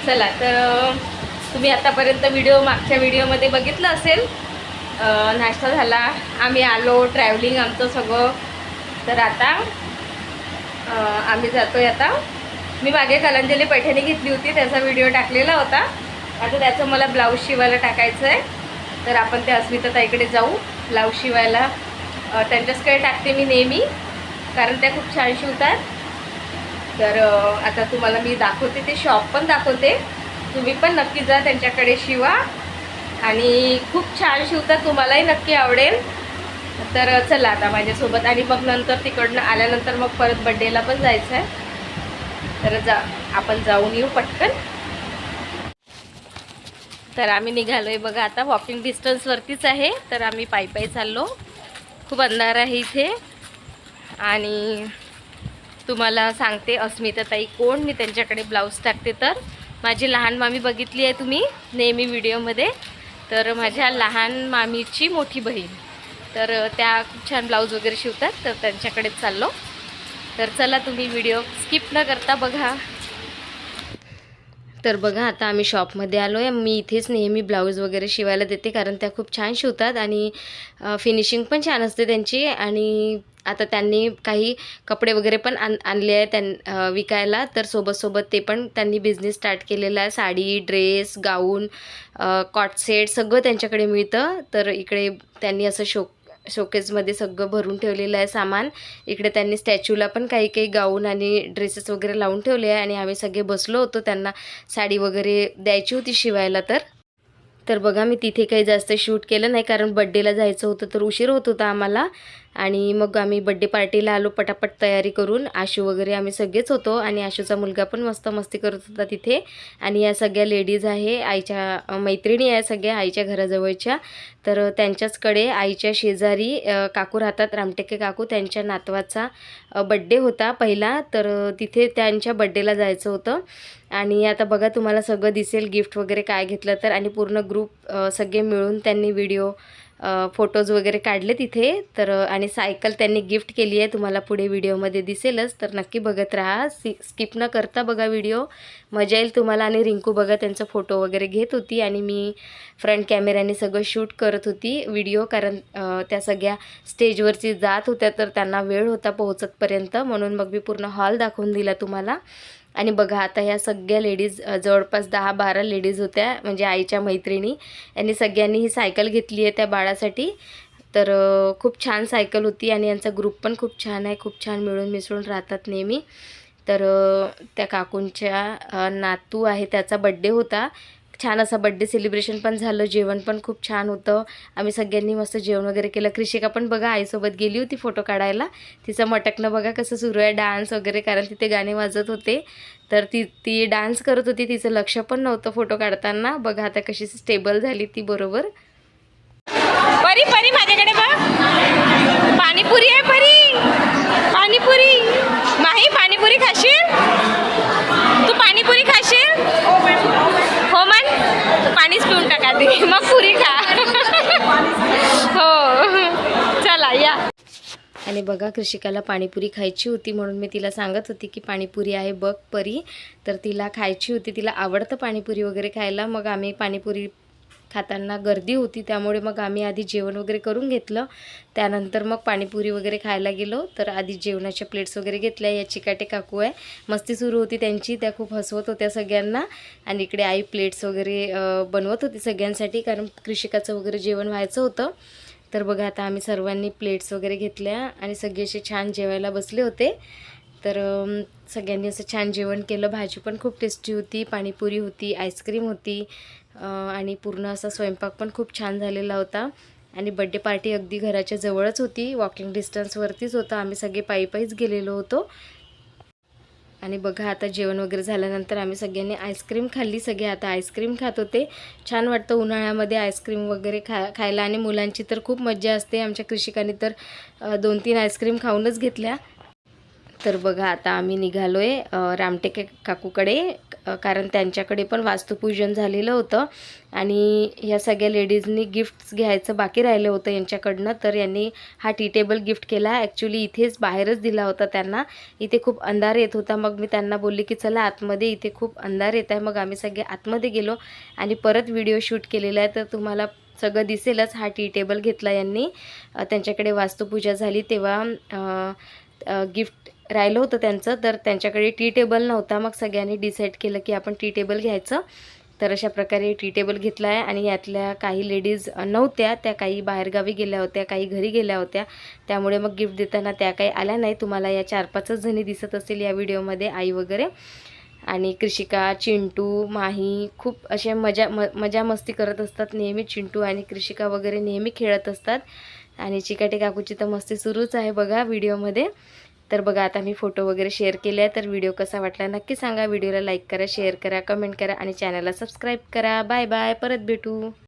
चला तर तुम्ही आतापर्यंत मागच्या व्हिडिओमध्ये बघितलं असेल. नाश्ता झाला, आम्ही आलो, ट्रॅव्हलिंग आमचं सगळं. तर आता आम्ही जातोय. आता मी मागे कलांजली पैठणी घेतली होती, त्याचा व्हिडिओ टाकलेला होता. आता त्याचं मला ब्लाऊज शिवायला टाकायचं आहे. तर आपण त्या अस्मिताताईकडे जाऊ ब्लाऊज शिवायला. त्यांच्याचकडे टाकते मी नेहमी, कारण त्या खूप छान शिवतात. तर आता तुम्हाला मी दाखवते, ते शॉप पण दाखवते. तुम्ही पण नक्की जा त्यांच्याकडे, शिवा. आणि खूप छान शिवतात, तुम्हालाही नक्की आवडेल. तर चला आता माझ्यासोबत. आणि मग नंतर तिकडनं आल्यानंतर मग परत बड्डेला पण जायचं आहे. तर आपण जाऊन येऊ पटकन. तर आम्ही निघालोय बघा, आता वॉकिंग डिस्टन्सवरतीच आहे. तर आम्ही पायी पायी चाललो. खूप अंधार आहे इथे. आणि तुम्हाला सांगते अस्मिताताई कोण, मी त्यांच्याकडे ब्लाऊज टाकते. तर माझी लहान मामी बघितली आहे तुम्ही नेहमी व्हिडिओमध्ये. तर माझ्या लहान मामीची मोठी बहीण. तर त्या खूप छान ब्लाऊज वगैरे शिवतात. तर त्यांच्याकडेच चाललो. तर चला तुम्ही व्हिडिओ स्किप न करता बघा. तर बघा आता आम्ही शॉपमध्ये आलो आहे. मी इथेच नेहमी ब्लाऊज वगैरे शिवायला देते, कारण त्या खूप छान शिवतात आणि फिनिशिंग पण छान असते त्यांची. आणि आता त्यांनी काही कपडे वगैरे पण आणले आहे विकायला. तर सोबत ते पण त्यांनी बिझनेस स्टार्ट केलेला आहे. साडी, ड्रेस, गाऊन, कॉट सेट सगळं त्यांच्याकडे मिळतं. तर इकडे त्यांनी असं शोकेसमध्ये सगळं भरून ठेवलेलं आहे सामान. इकडे त्यांनी स्टॅच्यूला पण काही गाऊन आणि ड्रेसेस वगैरे लावून ठेवले आहे. आणि आम्ही सगळे बसलो होतो, त्यांना साडी वगैरे द्यायची होती शिवायला. तर बघा मी तिथे काही जास्त शूट केलं नाही, कारण बड्डेला जायचं होतं, तर उशीर होत होता आम्हाला. आणि मग आम्ही बड्डे पार्टीला आलो पटापट तयारी करून. आशू वगैरे आम्ही सगळेच होतो. आणि आशूचा मुलगा पण मस्त मस्ती करत होता तिथे. आणि या सगळ्या लेडीज आहे, आईच्या मैत्रिणी आहे सगळ्या, आईच्या घराजवळच्या. तर त्यांच्याचकडे आईच्या शेजारी काकू राहतात, रामटेके काकू. त्यांच्या नातवाचा बड्डे होता पहिला. तर तिथे त्यांच्या बड्डेला जायचं होतं. आणि आता बघा तुम्हाला सगळं दिसेल, गिफ्ट वगैरे काय घेतलं तर. आणि पूर्ण ग्रुप सगळे मिळून त्यांनी व्हिडिओ फोटोज वगैरे काढले तिथे. तर आणि सायकल त्यांनी गिफ्ट केली आहे, तुम्हाला पुढे व्हिडिओमध्ये दिसेलच. तर नक्की बघत राहा, स्किप न करता बघा व्हिडिओ, मजा येईल तुम्हाला. आणि रिंकू बघा त्यांचा फोटो वगैरे घेत होती. आणि मी फ्रंट कॅमेऱ्याने सगळं शूट करत होती व्हिडिओ, कारण त्या सगळ्या स्टेजवरची जात होत्या. तर त्यांना वेळ होता पोहोचतपर्यंत, म्हणून मग मी पूर्ण हॉल दाखवून दिला तुम्हाला. आणि बघा आता ह्या सगळ्या लेडीज, जवळपास 10-12 लेडीज होत्या, म्हणजे आईच्या मैत्रिणी. यांनी सगळ्यांनी ही सायकल घेतली आहे त्या बाळासाठी. तर खूप छान सायकल होती. आणि यांचा ग्रुप पण खूप छान आहे, खूप छान मिळून मिसळून राहतात नेहमी. तर त्या काकूंच्या नातू आहे, त्याचा बड्डे होता. छान असा बड्डे सेलिब्रेशन पण झालं. जेवण पण खूप छान होतं. आम्ही सगळ्यांनी मस्त जेवण वगैरे केलं. कृषिका पण बघा आईसोबत गेली होती फोटो काढायला. तिचं मटकणं बघा कसं सुरू आहे, डान्स वगैरे, कारण तिथे गाणे वाजत होते. तर ती डान्स करत होती, तिचं लक्ष पण नव्हतं फोटो काढताना. बघा आता कशी स्टेबल झाली ती बरोबर. परी परी माझ्याकडे बघ, पाणीपुरी आहे परी, पाणीपुरी. माही पाणीपुरी खाशील तू? पाणीपुरी खाशील? हो मन, पाणीच पिऊन टाका दे, मग पुरी खा. हो चला या. आणि बघा कृषिकाला पाणीपुरी खायची होती, म्हणून मी तिला सांगत होती की पाणीपुरी आहे बघ परी. तर तिला खायची होती, तिला आवडतं पाणीपुरी वगैरे खायला. मग आम्ही पाणीपुरी खाताना गर्दी होती, त्यामुळे मग आम्ही आधी जेवण वगैरे करून घेतलं. त्यानंतर मग पाणीपुरी वगैरे खायला गेलो. तर आधी जेवणाच्या प्लेट्स वगैरे घेतल्या. या चिकाटे काकू आहे, मस्ती सुरू होती त्यांची, त्या खूप हसवत होत्या सगळ्यांना. आणि इकडे आई प्लेट्स वगैरे बनवत होती सगळ्यांसाठी, कारण कृषिकाचं वगैरे जेवण व्हायचं होतं. तर बघा आता आम्ही सर्वांनी प्लेट्स वगैरे घेतल्या आणि सगळे असे छान जेवायला बसले होते. तर सगळ्यांनी असं छान जेवण केलं. भाजी पण खूप टेस्टी होती, पाणीपुरी होती, आईस्क्रीम होती. आणि पूर्ण असा स्वयंपाक पण खूप छान झालेला होता. आणि बड्डे पार्टी अगदी घराच्या जवळच होती, वॉकिंग डिस्टन्सवरतीच होतं. आम्ही सगळे पायी पायीच गेलेलो होतो. आणि बघा आता जेवण वगैरे झाल्यानंतर आम्ही सगळ्यांनी आईस्क्रीम खाल्ली. सगळे आता आईस्क्रीम खात होते. छान वाटतं उन्हाळ्यामध्ये आईस्क्रीम वगैरे खायला. आणि मुलांची तर खूप मज्जा असते. आमच्या कृषिकांनी तर 2-3 आईस्क्रीम खाऊनच घेतल्या. तर बघा आता आम्ही निघालो आहे रामटेके काकूकडे. कारण त्यांच्याकडे पण वास्तुपूजन झालेलं होतं आणि ह्या सगळ्या लेडीजनी गिफ्ट्स घ्यायचं बाकी राहिलं होतं यांच्याकडनं. तर यांनी हा टी टेबल गिफ्ट केला. ॲक्च्युली इथेच बाहेरच दिला होता त्यांना. इथे खूप अंधार येत होता. मग मी त्यांना बोलली की चला आतमध्ये, इथे खूप अंधार येत आहे. मग आम्ही सगळे आतमध्ये गेलो आणि परत व्हिडिओ शूट केलेला आहे, तर तुम्हाला सगळं दिसेलच. हा टी टेबल घेतला यांनी. त्यांच्याकडे वास्तुपूजा झाली तेव्हा गिफ्ट राहिलं होतं त्यांचं, तर त्यांच्याकडे टी टेबल नव्हता. मग सगळ्यांनी डिसाईड केलं की आपण टी टेबल घ्यायचं. तर अशा प्रकारे टी टेबल घेतला आहे आणि यातल्या काही लेडीज नव्हत्या, त्या काही बाहेरगावी गेल्या होत्या, काही घरी गेल्या होत्या. त्यामुळे मग गिफ्ट देताना त्या काही आल्या नाही. तुम्हाला या 4-5च जणी दिसत असतील या व्हिडिओमध्ये, आई वगैरे. आणि कृषिका, चिंटू, माही खूप असे मजा मस्ती करत असतात नेहमी. चिंटू आणि कृषिका वगैरे नेहमी खेळत असतात आणि चिकाटी काकूची तर मस्ती सुरूच आहे बघा व्हिडिओमध्ये. तर बघा आता मी फोटो वगैरे शेअर केले आहे. तर व्हिडिओ कसा वाटला नक्की सांगा. व्हिडिओला लाईक करा, शेअर करा, कमेंट करा आणि चॅनलला सबस्क्राईब करा. बाय बाय, परत भेटू.